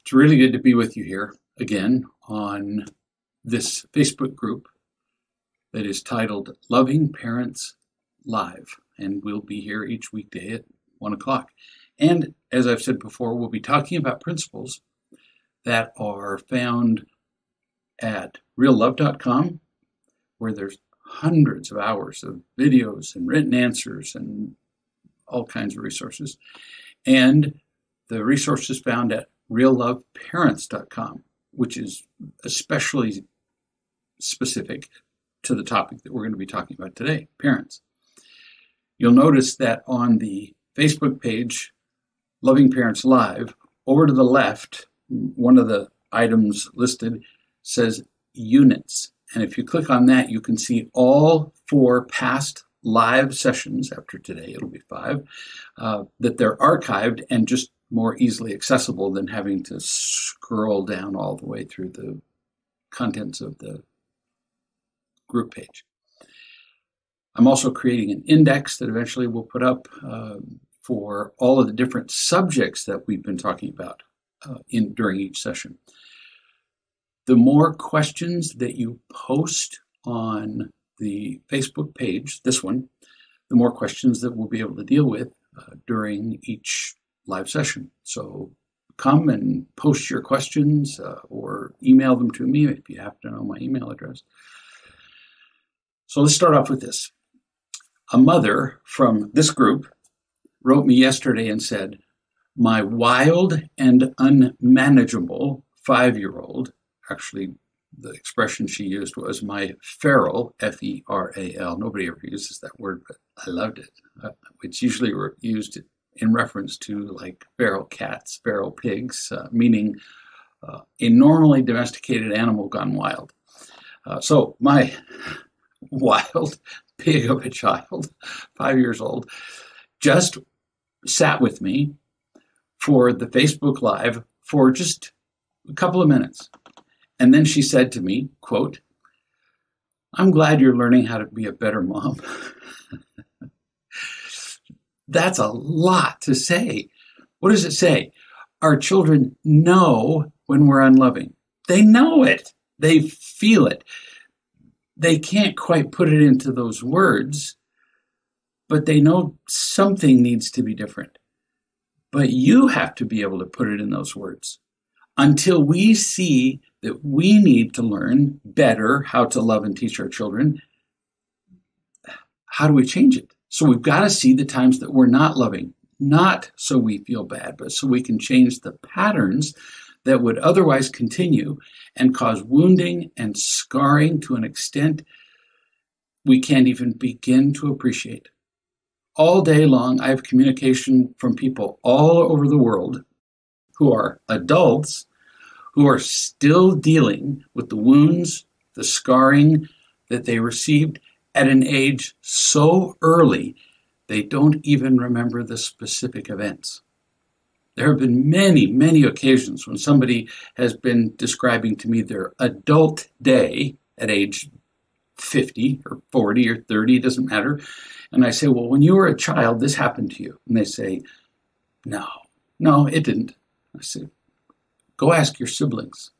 It's really good to be with you here again on this Facebook group that is titled Loving Parents Live. And we'll be here each weekday at 1 o'clock. And as I've said before, we'll be talking about principles that are found at reallove.com, where there's hundreds of hours of videos and written answers and all kinds of resources. And the resources found at realloveparents.com, which is especially specific to the topic that we're going to be talking about today, parents. You'll notice that on the Facebook page, Loving Parents Live, over to the left, one of the items listed says units. And if you click on that, you can see all 4 past live sessions after today, it'll be 5, that they're archived and just more easily accessible than having to scroll down all the way through the contents of the group page. I'm also creating an index that eventually we'll put up for all of the different subjects that we've been talking about during each session. The more questions that you post on the Facebook page, this one, the more questions that we'll be able to deal with during each live session. So come and post your questions or email them to me if you happen to know my email address. So let's start off with this. A mother from this group wrote me yesterday and said, my wild and unmanageable 5-year-old, actually the expression she used was my feral, F-E-R-A-L. Nobody ever uses that word, but I loved it. It's usually used in reference to like feral cats, feral pigs, meaning a normally domesticated animal gone wild. So my wild pig of a child, 5 years old, just sat with me for the Facebook Live for just a couple of minutes. And then she said to me, quote, I'm glad you're learning how to be a better mom. That's a lot to say. What does it say? Our children know when we're unloving. They know it. They feel it. They can't quite put it into those words, but they know something needs to be different. But you have to be able to put it in those words. Until we see that we need to learn better how to love and teach our children, how do we change it? So we've got to see the times that we're not loving, not so we feel bad, but so we can change the patterns that would otherwise continue and cause wounding and scarring to an extent we can't even begin to appreciate. All day long, I have communication from people all over the world who are adults who are still dealing with the wounds, the scarring that they received at an age so early they don't even remember the specific events. There have been many, many occasions when somebody has been describing to me their adult day at age 50 or 40 or 30, doesn't matter. And I say, well, when you were a child, this happened to you. And they say, no, it didn't. I say, go ask your siblings,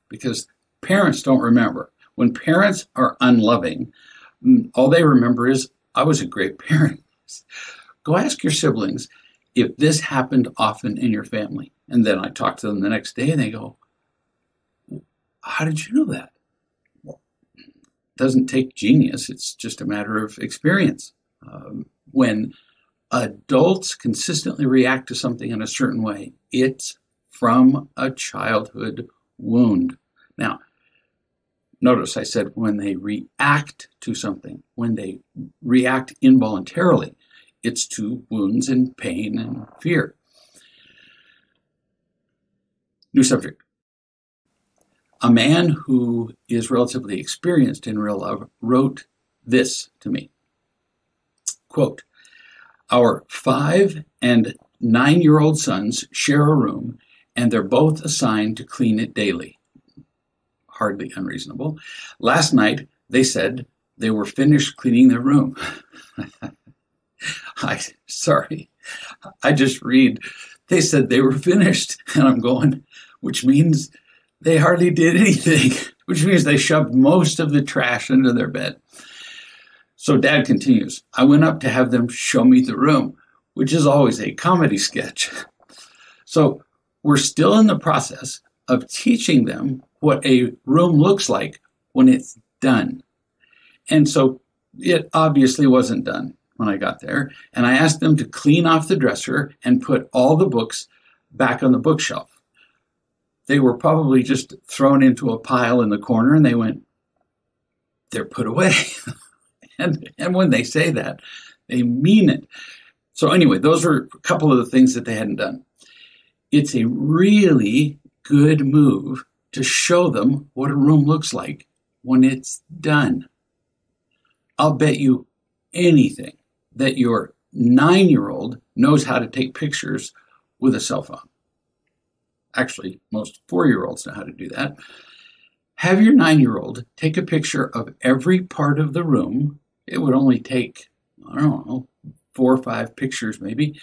because parents don't remember. When parents are unloving, all they remember is, I was a great parent. Go ask your siblings if this happened often in your family. And then I talk to them the next day and they go, how did you know that? Well, it doesn't take genius. It's just a matter of experience. When adults consistently react to something in a certain way, it's from a childhood wound. Now, notice I said when they react to something, when they react involuntarily, it's to wounds and pain and fear. New subject. A man who is relatively experienced in real love wrote this to me. Quote, our 5 and 9-year-old sons share a room and they're both assigned to clean it daily. Hardly unreasonable. Last night, they said they were finished cleaning their room. Sorry, I just read They said they were finished. And I'm going, which means they hardly did anything, which means they shoved most of the trash under their bed. So Dad continues, I went up to have them show me the room, which is always a comedy sketch. So we're still in the process of teaching them what a room looks like when it's done. And so it obviously wasn't done when I got there. And I asked them to clean off the dresser and put all the books back on the bookshelf. They were probably just thrown into a pile in the corner, and they went, they're put away. and when they say that, they mean it. So anyway, those are a couple of the things that they hadn't done. It's a really good move to show them what a room looks like when it's done. I'll bet you anything that your 9-year-old knows how to take pictures with a cell phone. Actually, most 4-year-olds know how to do that. Have your 9-year-old take a picture of every part of the room. It would only take, I don't know, 4 or 5 pictures maybe.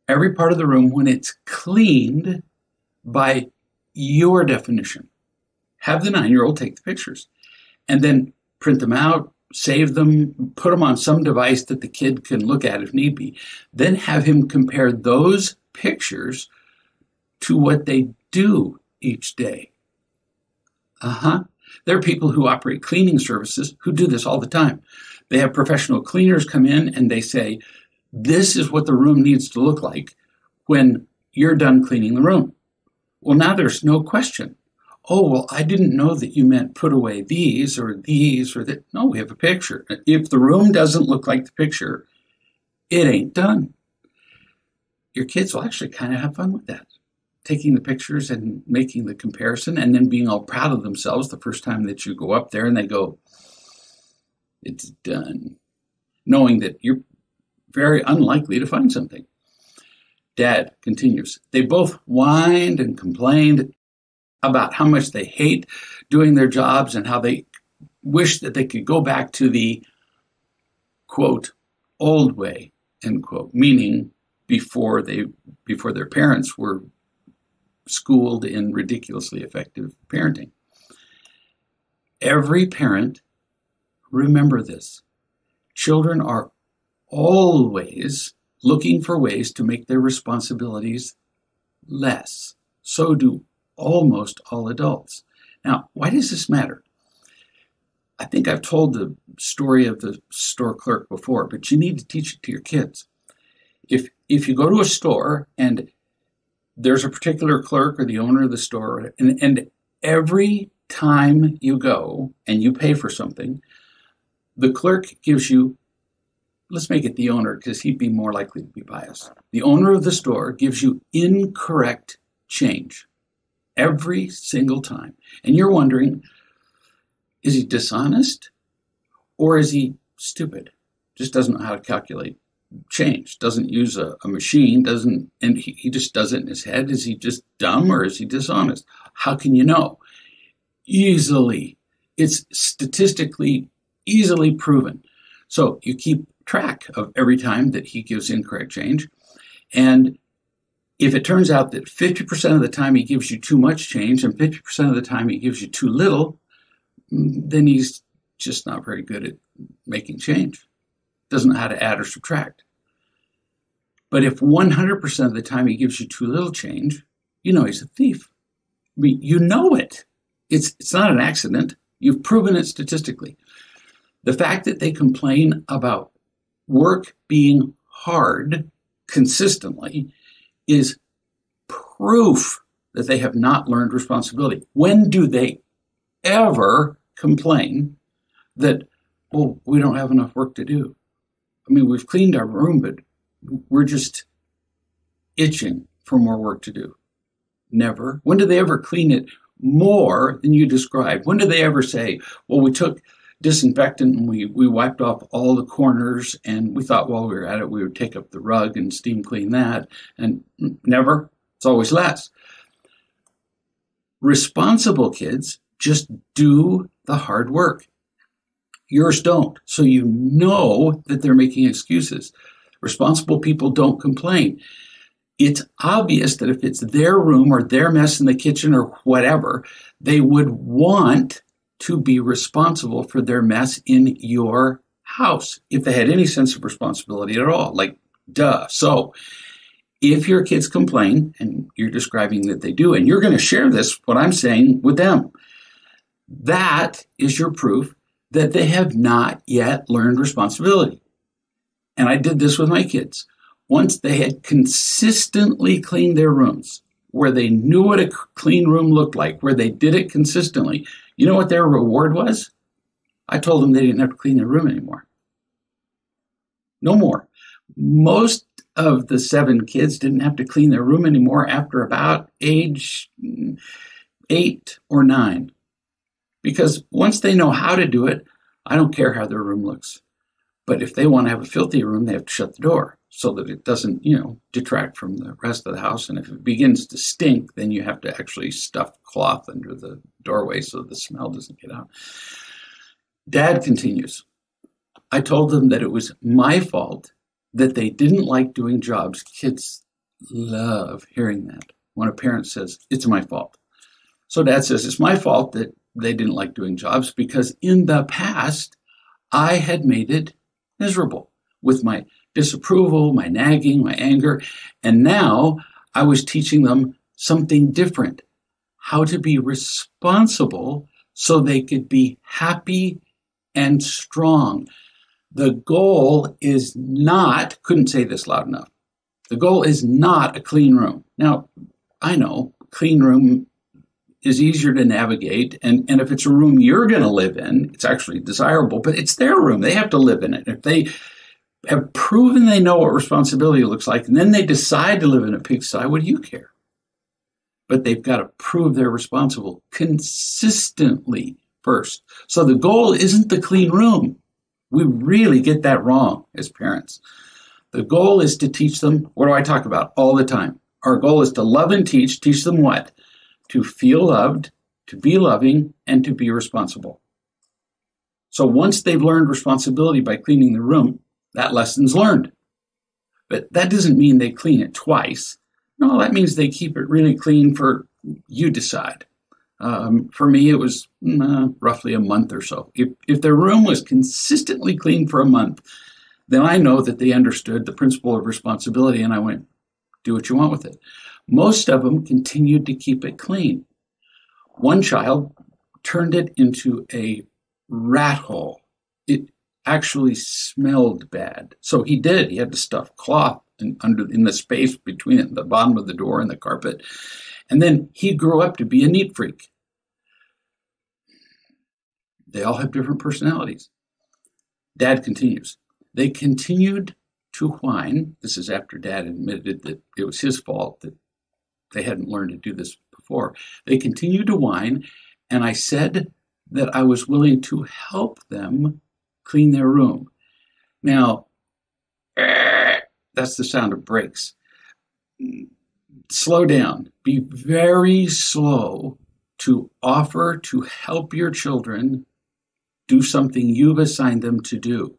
Every part of the room when it's cleaned by your definition. Have the 9-year-old take the pictures and then print them out, save them, put them on some device that the kid can look at if need be. Then have him compare those pictures to what they do each day. There are people who operate cleaning services who do this all the time. They have professional cleaners come in and they say, this is what the room needs to look like when you're done cleaning the room. Well, now there's no question. Oh, well, I didn't know that you meant put away these or that. No, we have a picture. If the room doesn't look like the picture, it ain't done. Your kids will actually kind of have fun with that, taking the pictures and making the comparison and then being all proud of themselves the first time that you go up there and they go, it's done, knowing that you're very unlikely to find something. Dad continues, they both whined and complained about how much they hate doing their jobs and how they wish that they could go back to the, quote, old way, end quote, meaning before their parents were schooled in ridiculously effective parenting. Every parent, remember this, children are always looking for ways to make their responsibilities less. So do almost all adults. Now, why does this matter? I think I've told the story of the store clerk before, but you need to teach it to your kids. If you go to a store and there's a particular clerk or the owner of the store, and every time you go and you pay for something, the clerk gives you, let's make it the owner because he'd be more likely to be biased. The owner of the store gives you incorrect change every single time. And you're wondering, is he dishonest or is he stupid? Just doesn't know how to calculate change, doesn't use a machine, and he just does it in his head. Is he just dumb or is he dishonest? How can you know? Easily. It's statistically easily proven. So you keep track of every time that he gives incorrect change. And if it turns out that 50% of the time he gives you too much change and 50% of the time he gives you too little, then he's just not very good at making change. Doesn't know how to add or subtract. But if 100% of the time he gives you too little change, you know he's a thief. I mean, you know it. It's not an accident. You've proven it statistically. The fact that they complain about work being hard consistently is proof that they have not learned responsibility. When do they ever complain that, oh, we don't have enough work to do? I mean, we've cleaned our room, but we're just itching for more work to do. Never. When do they ever clean it more than you described? When do they ever say, well, we took disinfectant and we wiped off all the corners and we thought while we were at it, we would take up the rug and steam clean that? And never. It's always less. Responsible kids just do the hard work. Yours don't. So you know that they're making excuses. Responsible people don't complain. it's obvious that if it's their room or their mess in the kitchen or whatever, they would want to be responsible for their mess in your house if they had any sense of responsibility at all. Like, duh. So if your kids complain, and you're describing that they do, and you're going to share this, what I'm saying, with them, that is your proof that they have not yet learned responsibility. And I did this with my kids. Once they had consistently cleaned their rooms, where they knew what a clean room looked like, where they did it consistently, you know what their reward was? I told them they didn't have to clean their room anymore. No more. Most of the 7 kids didn't have to clean their room anymore after about age 8 or 9. Because once they know how to do it, I don't care how their room looks. But if they want to have a filthy room, they have to shut the door so that it doesn't, detract from the rest of the house. And if it begins to stink, then you have to actually stuff cloth under the doorway so the smell doesn't get out. Dad continues. I told them that it was my fault that they didn't like doing jobs. Kids love hearing that when a parent says, it's my fault. So Dad says, it's my fault that they didn't like doing jobs because in the past, I had made it miserable with my disapproval, my nagging, my anger. And now I was teaching them something different, how to be responsible so they could be happy and strong. The goal is not, couldn't say this loud enough, the goal is not a clean room. Now, I know clean room is easier to navigate, and if it's a room you're going to live in, it's actually desirable, but it's their room. They have to live in it. If they have proven they know what responsibility looks like, and then they decide to live in a pigsty, what do you care? But they've got to prove they're responsible consistently first. So the goal isn't the clean room. We really get that wrong as parents. The goal is to teach them, what do I talk about all the time? Our goal is to love and teach them what? To feel loved, to be loving, and to be responsible. So once they've learned responsibility by cleaning the room, that lesson's learned. But that doesn't mean they clean it twice. No, that means they keep it really clean for, you decide. For me, it was roughly a month or so. If their room was consistently clean for a month, then I know that they understood the principle of responsibility, and I went, do what you want with it. Most of them continued to keep it clean. One child turned it into a rat hole. It actually smelled bad. So he did. He had to stuff cloth in the space between the bottom of the door and the carpet. And then he grew up to be a neat freak. They all have different personalities. Dad continues. They continued to whine. This is after Dad admitted that it was his fault that they hadn't learned to do this before. They continued to whine, and I said that I was willing to help them clean their room. Now, that's the sound of brakes. Slow down. Be very slow to offer to help your children do something you've assigned them to do.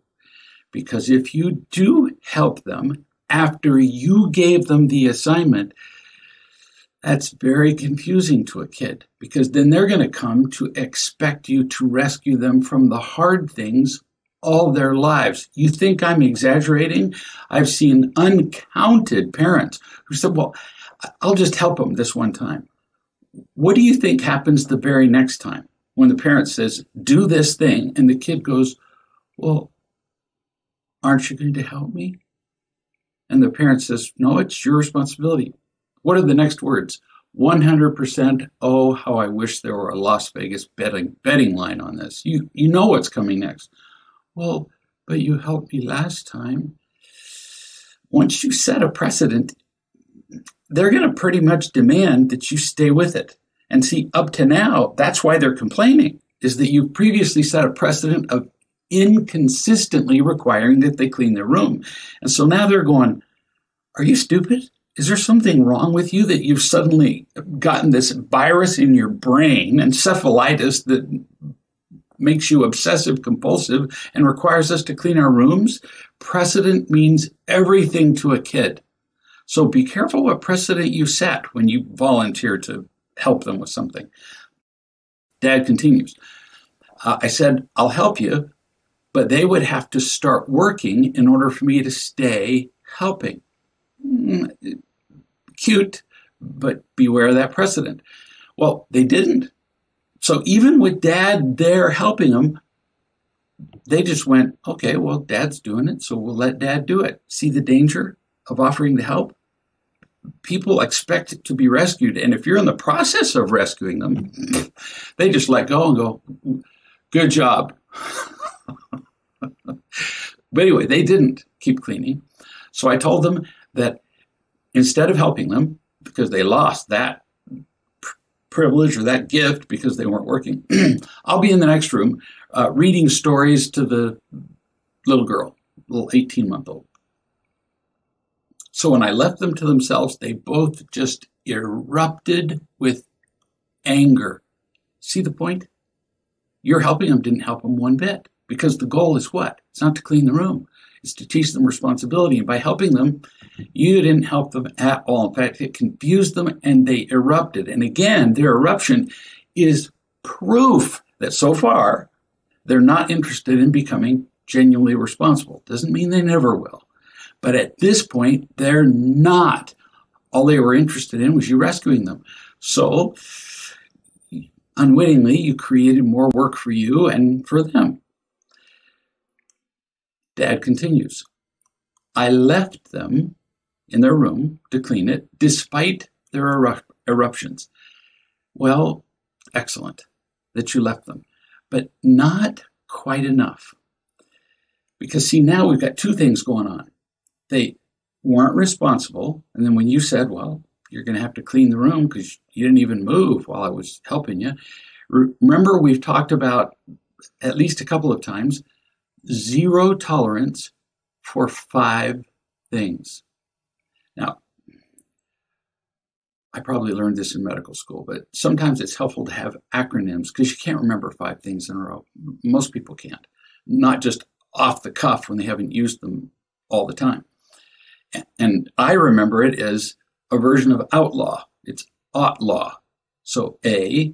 Because if you do help them after you gave them the assignment, that's very confusing to a kid, because then they're going to come to expect you to rescue them from the hard things all their lives. You think I'm exaggerating? I've seen uncounted parents who said, well, I'll just help them this one time. What do you think happens the very next time when the parent says, do this thing, and the kid goes, well, aren't you going to help me? And the parent says, no, it's your responsibility. What are the next words? 100%. Oh, how I wish there were a Las Vegas betting line on this. You know what's coming next. Well, but you helped me last time. Once you set a precedent, they're going to pretty much demand that you stay with it. And see, up to now, that's why they're complaining, is that you've previously set a precedent of inconsistently requiring that they clean their room. And so now they're going, are you stupid? Is there something wrong with you that you've suddenly gotten this virus in your brain, encephalitis, that makes you obsessive compulsive and requires us to clean our rooms? Precedent means everything to a kid. So be careful what precedent you set when you volunteer to help them with something. Dad continues. I said, I'll help you, but they would have to start working in order for me to stay helping. Cute, but beware of that precedent. Well, they didn't. So even with Dad there helping them, they just went, okay, well, Dad's doing it, so we'll let Dad do it. See the danger of offering to help? People expect to be rescued, and if you're in the process of rescuing them, they just let go and go, good job. But anyway, they didn't keep cleaning. So I told them that instead of helping them, because they lost that privilege or that gift because they weren't working, I'll be in the next room reading stories to the little girl, little 18-month-old. So when I left them to themselves, they both just erupted with anger. See the point? Your helping them didn't help them one bit, because the goal is what? It's not to clean the room. It's to teach them responsibility. And by helping them, you didn't help them at all. In fact, it confused them and they erupted. And again, their eruption is proof that so far they're not interested in becoming genuinely responsible. Doesn't mean they never will. But at this point, they're not. All they were interested in was you rescuing them. So unwittingly, you created more work for you and for them. Dad continues. I left them in their room to clean it despite their eruptions. Well, excellent that you left them, but not quite enough. Because see, now we've got two things going on. They weren't responsible, and then when you said, well, you're going to have to clean the room because you didn't even move while I was helping you. Remember, we've talked about at least a couple of times, 0 tolerance for 5 things. Now, I probably learned this in medical school, but sometimes it's helpful to have acronyms because you can't remember 5 things in a row. Most people can't, not just off the cuff when they haven't used them all the time. And I remember it as a version of outlaw. It's outlaw. So A-U-T-L,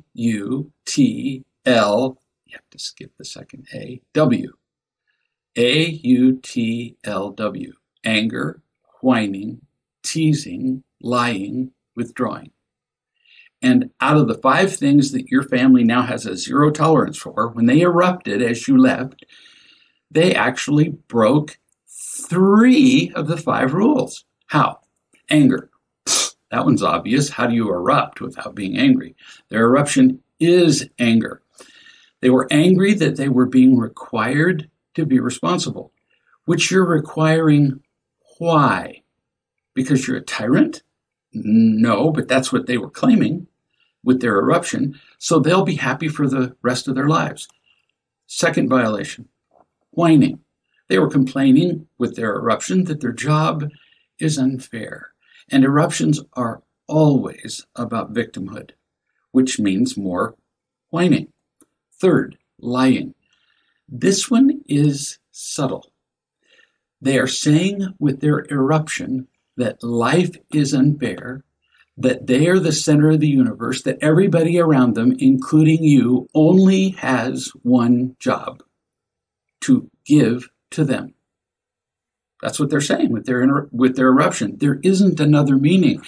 you have to skip the second A, W. A-U-T-L-W. Anger, whining, teasing, lying, withdrawing. And out of the 5 things that your family now has a 0 tolerance for, when they erupted as you left, they actually broke 3 of the 5 rules. How? Anger. That one's obvious. How do you erupt without being angry? Their eruption is anger. They were angry that they were being required to be responsible, which you're requiring. Why? Because you're a tyrant? No, but that's what they were claiming with their eruption. So they'll be happy for the rest of their lives. Second violation, whining. They were complaining with their eruption that their job is unfair. And eruptions are always about victimhood, which means more whining. Third, lying. This one is subtle. They are saying with their eruption that life is unfair, that they are the center of the universe, that everybody around them, including you, only has one job: to give to them. That's what they're saying with their eruption. There isn't another meaning.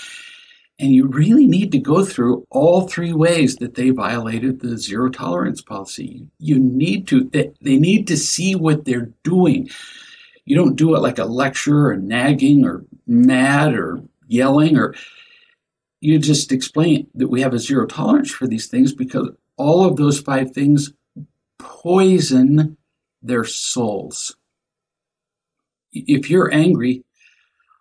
And you really need to go through all 3 ways that they violated the 0 tolerance policy. You need to, they need to see what they're doing. You don't do it like a lecture or nagging or mad or yelling, or you just explain that we have a 0 tolerance for these things because all of those 5 things poison their souls. If you're angry,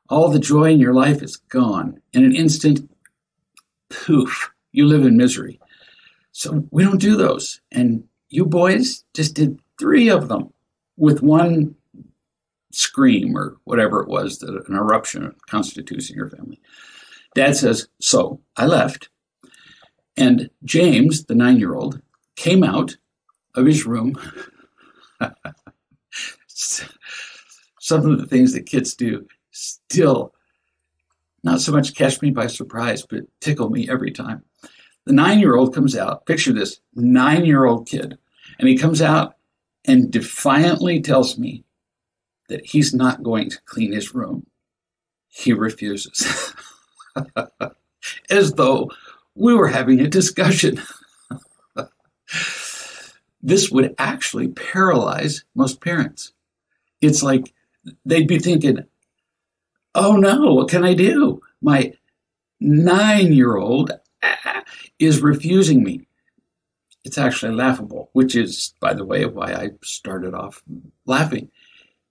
all the joy in your life is gone. In an instant, poof, you live in misery. So we don't do those. And you boys just did 3 of them with 1 scream or whatever it was, that an eruption constitutes in your family. Dad says, so I left. And James, the 9-year-old, came out of his room. Some of the things that kids do still not so much catch me by surprise, but tickle me every time. The 9-year-old comes out, picture this, 9-year-old kid, and he comes out and defiantly tells me that he's not going to clean his room. He refuses. As though we were having a discussion. This would actually paralyze most parents. It's like they'd be thinking, oh no, what can I do? My 9-year-old is refusing me. It's actually laughable, which is, by the way, why I started off laughing.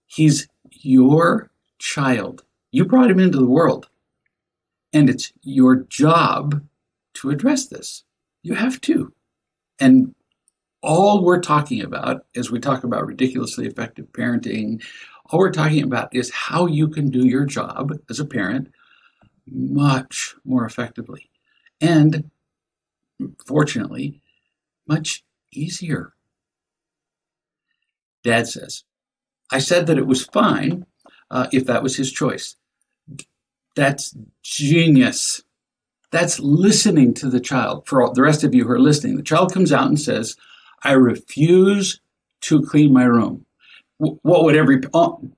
He's your child. You brought him into the world. And it's your job to address this. You have to. And all we're talking about, as we talk about ridiculously effective parenting, all we're talking about is how you can do your job as a parent much more effectively. And fortunately, much easier. Dad says, I said that it was fine if that was his choice. That's genius. That's listening to the child. For all, the rest of you who are listening, the child comes out and says, I refuse to clean my room. What would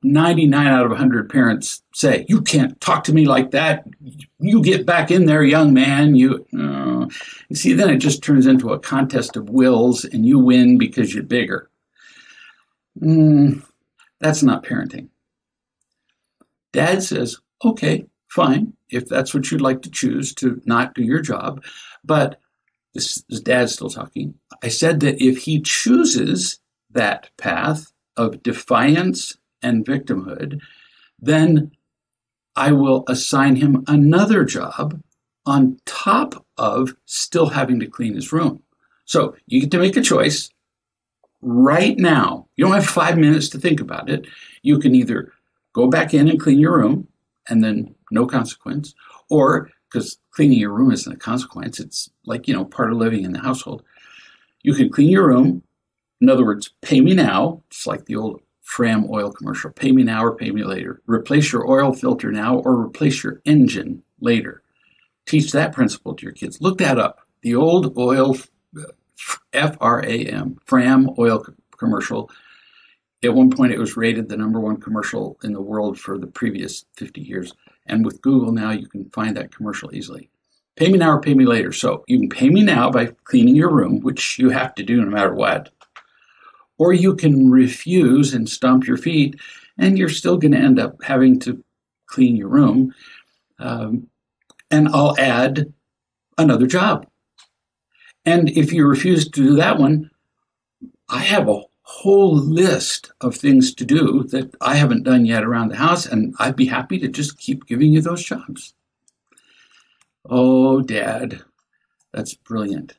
99 out of 100 parents say? You can't talk to me like that. You get back in there, young man. You see, then it just turns into a contest of wills and you win because you're bigger. That's not parenting. Dad says, okay, fine, if that's what you'd like to choose to not do your job. But this is Dad still talking. I said that if he chooses that path of defiance and victimhood, then I will assign him another job on top of still having to clean his room. So you get to make a choice right now. You don't have 5 minutes to think about it. You can either go back in and clean your room and then no consequence, or because cleaning your room isn't a consequence, it's like, part of living in the household. You can clean your room. In other words, pay me now. It's like the old Fram oil commercial. Pay me now or pay me later. Replace your oil filter now or replace your engine later. Teach that principle to your kids. Look that up. The old oil, F-R-A-M, Fram oil commercial. At one point, it was rated the #1 commercial in the world for the previous 50 years. And with Google now, you can find that commercial easily. Pay me now or pay me later. So you can pay me now by cleaning your room, which you have to do no matter what. Or you can refuse and stomp your feet, and you're still going to end up having to clean your room. And I'll add another job. And if you refuse to do that one, I have a whole list of things to do that I haven't done yet around the house, and I'd be happy to just keep giving you those jobs. Oh, Dad, that's brilliant.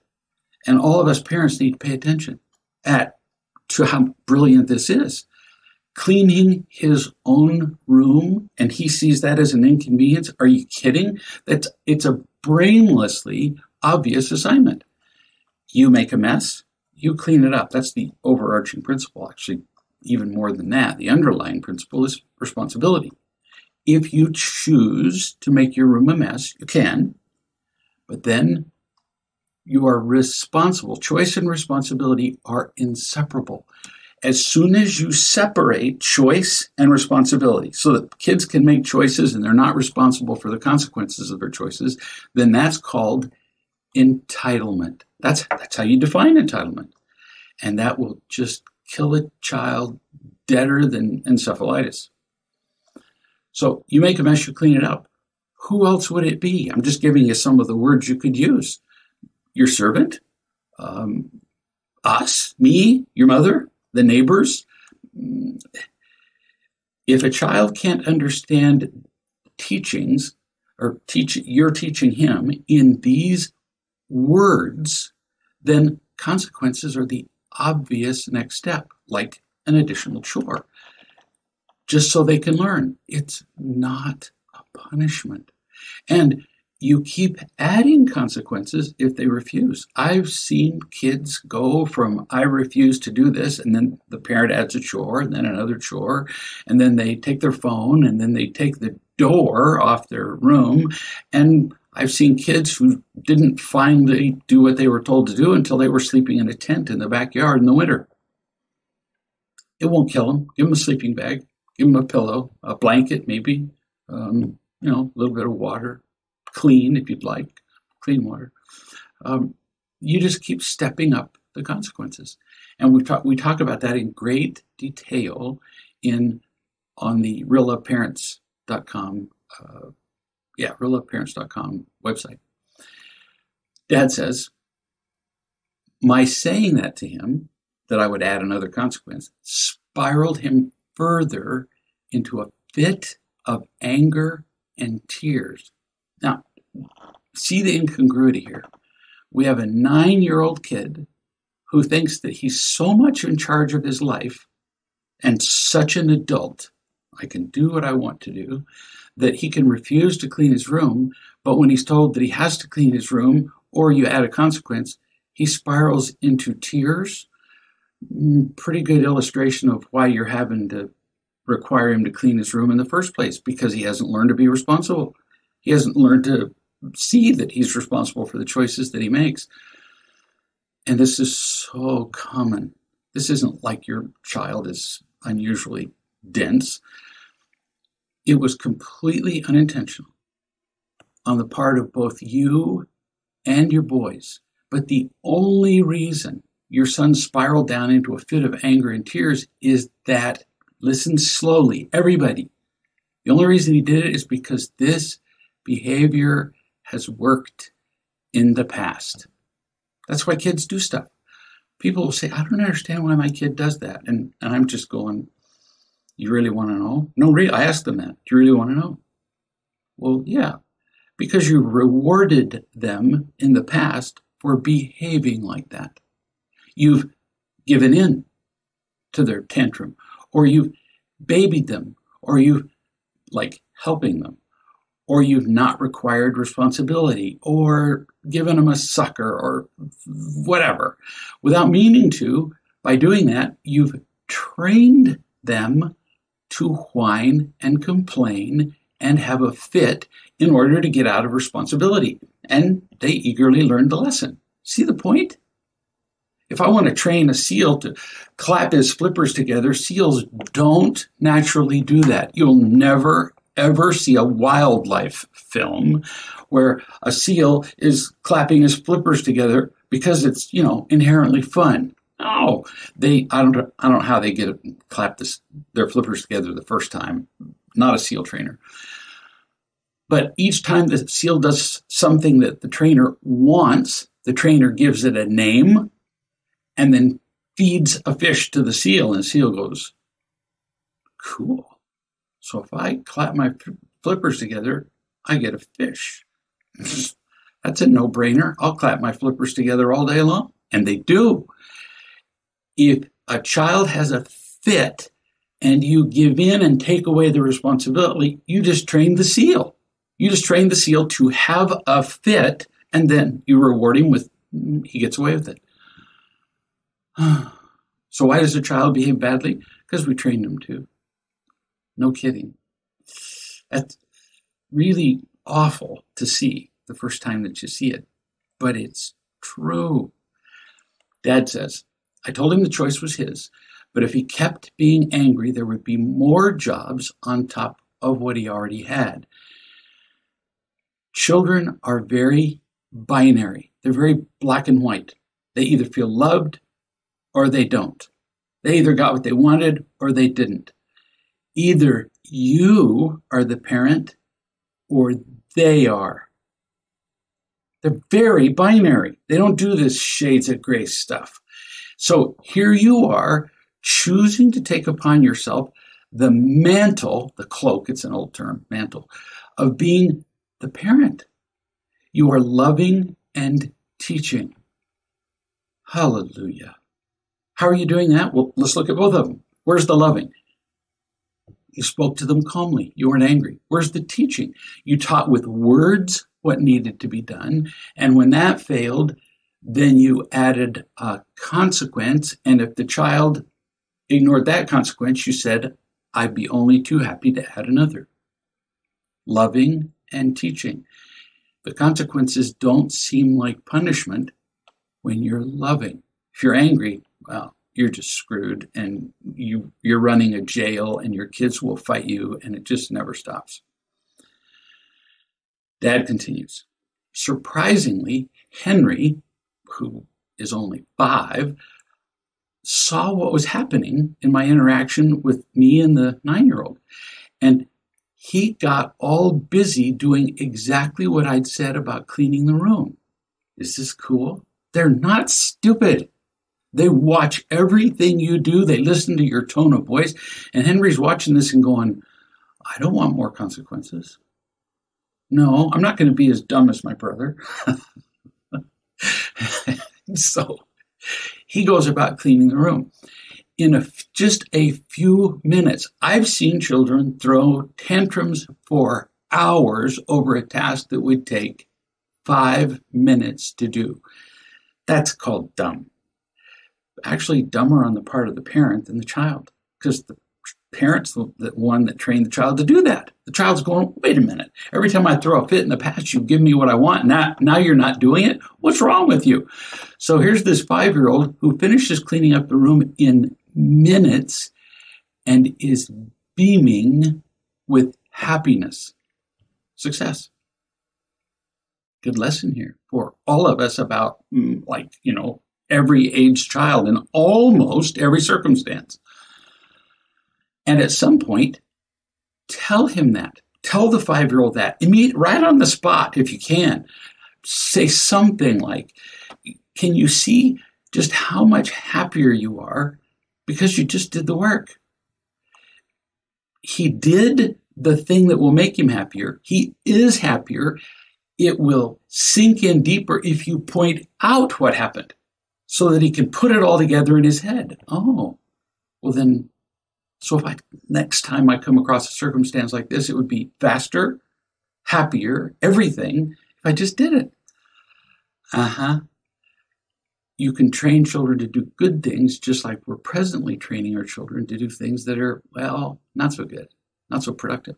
And all of us parents need to pay attention to how brilliant this is. Cleaning his own room, and he sees that as an inconvenience. Are you kidding? It's a brainlessly obvious assignment. You make a mess, you clean it up. That's the overarching principle. Actually, even more than that, the underlying principle is responsibility. If you choose to make your room a mess, you can, but then you are responsible. Choice and responsibility are inseparable. As soon as you separate choice and responsibility so that kids can make choices and they're not responsible for the consequences of their choices, then that's called entitlement. That's how you define entitlement. And that will just kill a child deader than encephalitis. So you make a mess, you clean it up. Who else would it be? I'm just giving you some of the words you could use. Your servant, us, me, your mother, the neighbors. If a child can't understand teachings, or you're teaching him in these words, then consequences are the obvious next step, like an additional chore, just so they can learn. It's not a punishment. And you keep adding consequences if they refuse. I've seen kids go from, I refuse to do this, and then the parent adds a chore, and then another chore, and then they take their phone, and then they take the door off their room. And I've seen kids who didn't finally do what they were told to do until they were sleeping in a tent in the backyard in the winter. It won't kill them. Give them a sleeping bag. Give them a pillow, a blanket maybe, a little bit of water, clean if you'd like, clean water. You just keep stepping up the consequences. And we talk about that in great detail on the realloveparents.com, realloveparents.com website. Dad says, my saying that to him, that I would add another consequence, spiraled him further into a fit of anger and tears. Now, see the incongruity here. We have a 9-year-old kid who thinks that he's so much in charge of his life and such an adult, I can do what I want to do, that he can refuse to clean his room, but when he's told that he has to clean his room, or you add a consequence, he spirals into tears. Pretty good illustration of why you're having to require him to clean his room in the first place, because he hasn't learned to be responsible. He hasn't learned to see that he's responsible for the choices that he makes. And this is so common. This isn't like your child is unusually dense. It was completely unintentional on the part of both you and your boys. But the only reason your son spiraled down into a fit of anger and tears is that, listen slowly, everybody, the only reason he did it is because this behavior has worked in the past. That's why kids do stuff. People will say, I don't understand why my kid does that. And I'm just going, you really want to know? No, really, I asked them that. Do you really want to know? Well, yeah, because you rewarded them in the past for behaving like that. You've given in to their tantrum, or you've babied them, or you've helping them, or you've not required responsibility, or given them a sucker, or whatever. Without meaning to, by doing that, you've trained them to whine and complain and have a fit in order to get out of responsibility. And they eagerly learned the lesson. See the point? If I want to train a seal to clap his flippers together, seals don't naturally do that. You'll never, ever see a wildlife film where a seal is clapping his flippers together because it's, inherently fun. No, I don't know how they clap their flippers together the first time. Not a seal trainer. But each time the seal does something that the trainer wants, the trainer gives it a name and then feeds a fish to the seal, and the seal goes, cool. So if I clap my flippers together, I get a fish. That's a no-brainer. I'll clap my flippers together all day long. And they do. If a child has a fit and you give in and take away the responsibility, you just train the seal. You just train the seal to have a fit, and then you reward him with, he gets away with it. So why does a child behave badly? Because we trained him to. No kidding. That's really awful to see the first time that you see it, but it's true. Dad says, I told him the choice was his, but if he kept being angry, there would be more jobs on top of what he already had. Children are very binary. They're very black and white. They either feel loved or they don't. They either got what they wanted or they didn't. Either you are the parent or they are. They're very binary. They don't do this shades of gray stuff. So here you are choosing to take upon yourself the mantle, the cloak, it's an old term, mantle, of being the parent. You are loving and teaching. Hallelujah. How are you doing that? Well, let's look at both of them. Where's the loving? You spoke to them calmly. You weren't angry. Where's the teaching? You taught with words what needed to be done. And when that failed, then you added a consequence. And if the child ignored that consequence, you said, I'd be only too happy to add another. loving and teaching. The consequences don't seem like punishment when you're loving. If you're angry, well, you're just screwed, and you're running a jail, and your kids will fight you, and it just never stops. Dad continues. Surprisingly, Henry, who is only 5, saw what was happening in my interaction with me and the 9-year-old. And he got all busy doing exactly what I'd said about cleaning the room. Is this cool? They're not stupid. They watch everything you do. They listen to your tone of voice. And Henry's watching this and going, I don't want more consequences. No, I'm not going to be as dumb as my brother. So he goes about cleaning the room. In just a few minutes, I've seen children throw tantrums for hours over a task that would take 5 minutes to do. That's called dumb. Actually, dumber on the part of the parent than the child, because the parent's the one that trained the child to do that. The child's going, wait a minute. Every time I throw a fit in the past, you give me what I want. Now you're not doing it. What's wrong with you? So here's this 5-year-old who finishes cleaning up the room in minutes and is beaming with happiness. Success. Good lesson here for all of us about, every age child in almost every circumstance. And at some point, tell him that. Tell the 5-year-old that. Right on the spot, if you can. Say something like, can you see just how much happier you are because you just did the work? He did the thing that will make him happier. He is happier. It will sink in deeper if you point out what happened so that he can put it all together in his head. Oh, well then, so if next time I come across a circumstance like this, it would be faster, happier, everything if I just did it. You can train children to do good things just like we're presently training our children to do things that are, not so good, not so productive.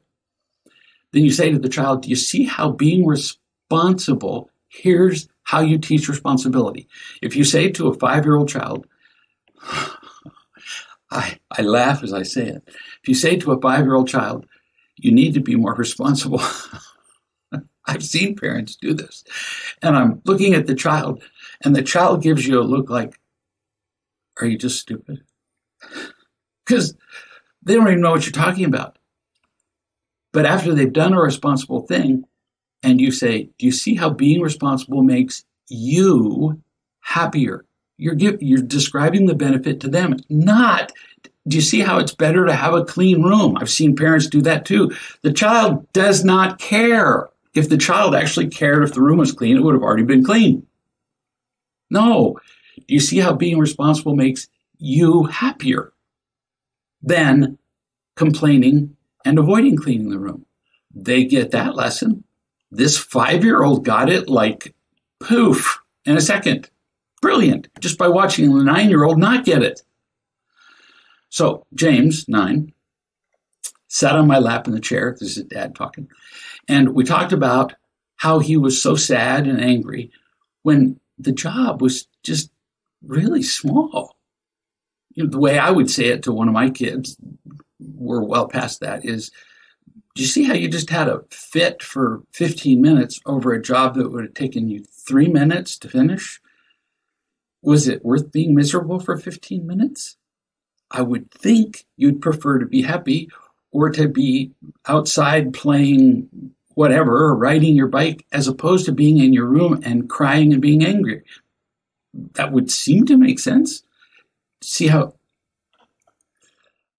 Then you say to the child, do you see how being responsible, here's how you teach responsibility. If you say to a 5-year-old child, I laugh as I say it. If you say to a 5-year-old child, you need to be more responsible. I've seen parents do this. And I'm looking at the child, and the child gives you a look like, are you just stupid? Because they don't even know what you're talking about. But after they've done a responsible thing, and you say, do you see how being responsible makes you happier? You're describing the benefit to them, not, do you see how it's better to have a clean room? I've seen parents do that too. The child does not care. If the child actually cared if the room was clean, it would have already been clean. No. Do you see how being responsible makes you happier than complaining and avoiding cleaning the room? They get that lesson. This 5-year-old got it like poof in a second. Brilliant, just by watching the 9-year-old not get it. So James, 9, sat on my lap in the chair. This is Dad talking. And we talked about how he was so sad and angry when the job was just really small. The way I would say it to one of my kids, we're well past that, is, do you see how you just had a fit for 15 minutes over a job that would have taken you 3 minutes to finish? Was it worth being miserable for 15 minutes? I would think you'd prefer to be happy or to be outside playing whatever or riding your bike as opposed to being in your room and crying and being angry. That would seem to make sense. See how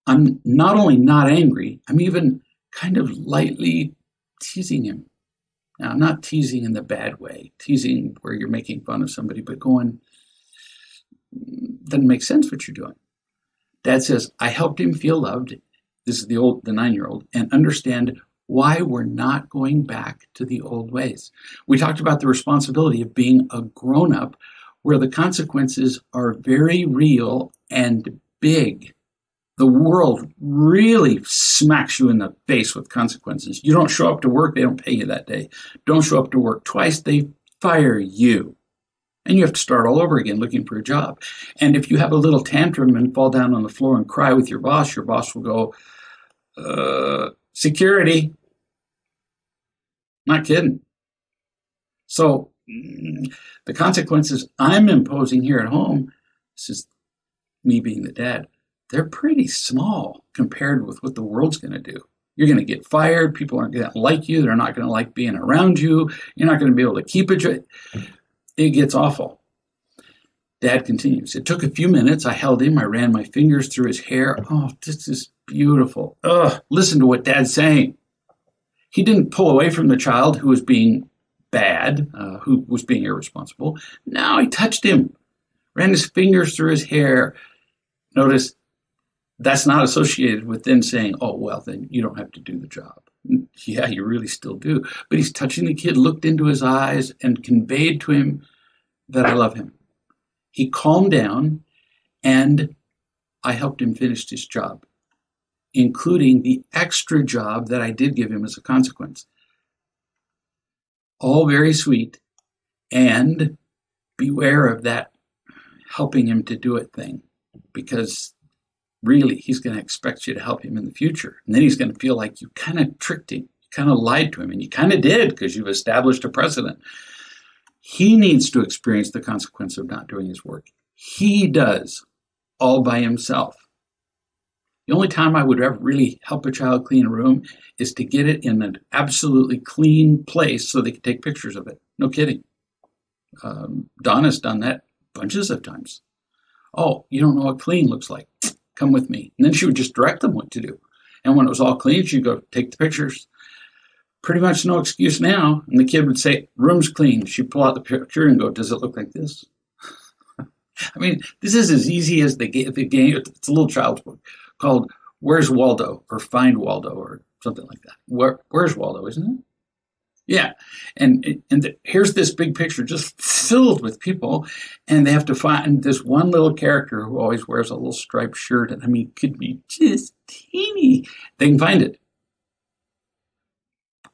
I'm not only not angry, I'm even kind of lightly teasing him. Now, I'm not teasing in the bad way, teasing where you're making fun of somebody, but going, doesn't make sense what you're doing. Dad says, I helped him feel loved, this is the 9-year-old, and understand why we're not going back to the old ways. We talked about the responsibility of being a grown-up where the consequences are very real and big. The world really smacks you in the face with consequences. You don't show up to work, they don't pay you that day. Don't show up to work twice, they fire you. And you have to start all over again looking for a job. And if you have a little tantrum and fall down on the floor and cry with your boss will go, security. Not kidding. So the consequences I'm imposing here at home, this is me being the dad, they're pretty small compared with what the world's going to do. You're going to get fired. People aren't going to like you. They're not going to like being around you. You're not going to be able to keep it. It gets awful. Dad continues. It took a few minutes. I held him. I ran my fingers through his hair. Oh, this is beautiful. Listen to what Dad's saying. He didn't pull away from the child who was being bad, who was being irresponsible. No, he touched him, ran his fingers through his hair. Notice that's not associated with then saying, oh, well, then you don't have to do the job. Yeah, you really still do. But he's touching the kid, looked into his eyes, and conveyed to him that I love him. He calmed down, and I helped him finish his job, including the extra job that I did give him as a consequence. All very sweet, and beware of that helping him to do it thing, because really he's going to expect you to help him in the future. And then he's going to feel like you kind of tricked him, you kind of lied to him, and you kind of did because you've established a precedent. He needs to experience the consequence of not doing his work. He does, all by himself. The only time I would ever really help a child clean a room is to get it in an absolutely clean place so they can take pictures of it. No kidding. Donna's done that bunches of times. Oh, you don't know what clean looks like. Come with me. And then she would just direct them what to do. And when it was all clean, she'd go take the pictures. Pretty much no excuse now. And the kid would say, room's clean. She'd pull out the picture and go, does it look like this? I mean, this is as easy as the game. It's a little child's book called Where's Waldo? Or Find Waldo or something like that. Where's Waldo, isn't it? Yeah. And here's this big picture just filled with people, and they have to find this one little character who always wears a little striped shirt. And I mean, it could be just teeny. They can find it.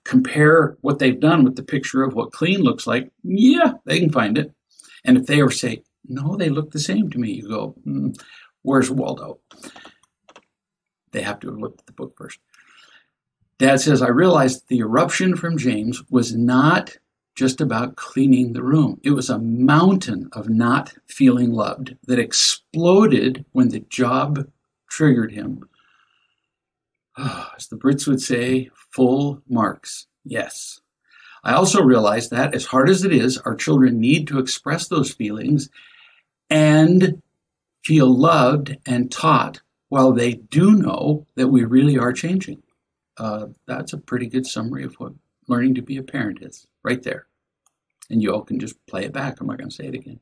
Compare what they've done with the picture of what clean looks like. Yeah, they can find it. And if they ever say, no, they look the same to me, you go, where's Waldo? They have to have looked at the book first. Dad says, I realized the eruption from James was not just about cleaning the room. It was a mountain of not feeling loved that exploded when the job triggered him. As the Brits would say, full marks. Yes. I also realized that, as hard as it is, our children need to express those feelings and feel loved and taught while they do know that we really are changing. That's a pretty good summary of what learning to be a parent is, right there. And you all can just play it back. I'm not going to say it again.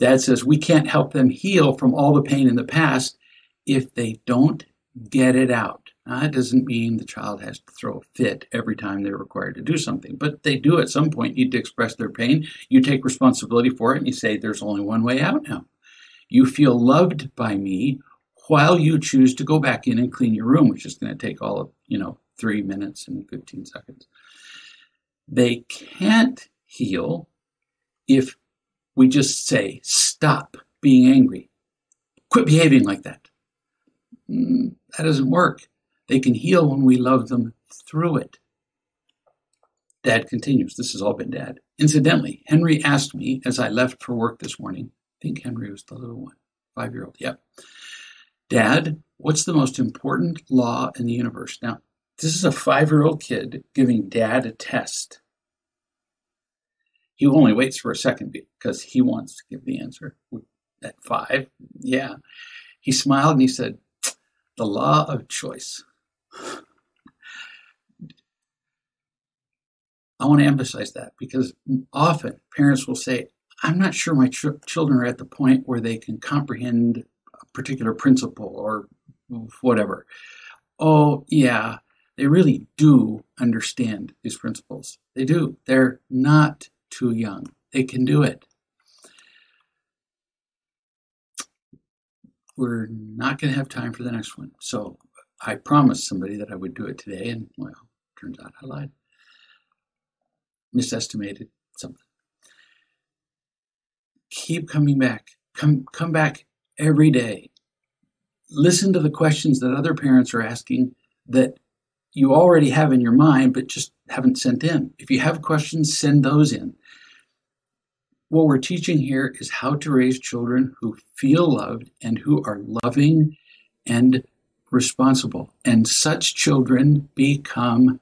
Dad says we can't help them heal from all the pain in the past if they don't get it out. Now, that doesn't mean the child has to throw a fit every time they're required to do something, but they do at some point need to express their pain. You take responsibility for it and you say, there's only one way out now. You feel loved by me while you choose to go back in and clean your room, which is going to take all of, 3 minutes and 15 seconds. They can't heal if we just say, stop being angry. Quit behaving like that. That doesn't work. They can heal when we love them through it. Dad continues. This has all been Dad. Incidentally, Henry asked me as I left for work this morning. I think Henry was the little one, 5-year-old. Yep. Dad, what's the most important law in the universe? Now, this is a 5-year-old kid giving Dad a test. He only waits for a second because he wants to give the answer. At 5, yeah. He smiled and he said, the law of choice. I want to emphasize that because often parents will say, I'm not sure my children are at the point where they can comprehend a particular principle or whatever. Oh, yeah, they really do understand these principles. They do. They're not too young. They can do it. we're not going to have time for the next one. So I promised somebody that I would do it today, and well, turns out I lied. Misestimated something. Keep coming back. Come back every day. Listen to the questions that other parents are asking that you already have in your mind, but just haven't sent in. If you have questions, send those in. What we're teaching here is how to raise children who feel loved and who are loving and responsible. And such children become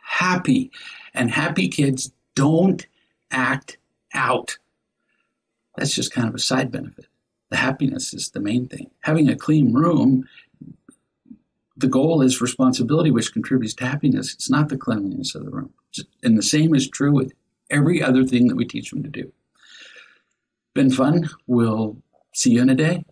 happy. And happy kids don't act out. That's just kind of a side benefit. The happiness is the main thing. Having a clean room, the goal is responsibility, which contributes to happiness. It's not the cleanliness of the room. And the same is true with every other thing that we teach them to do. Been fun. We'll see you in a day.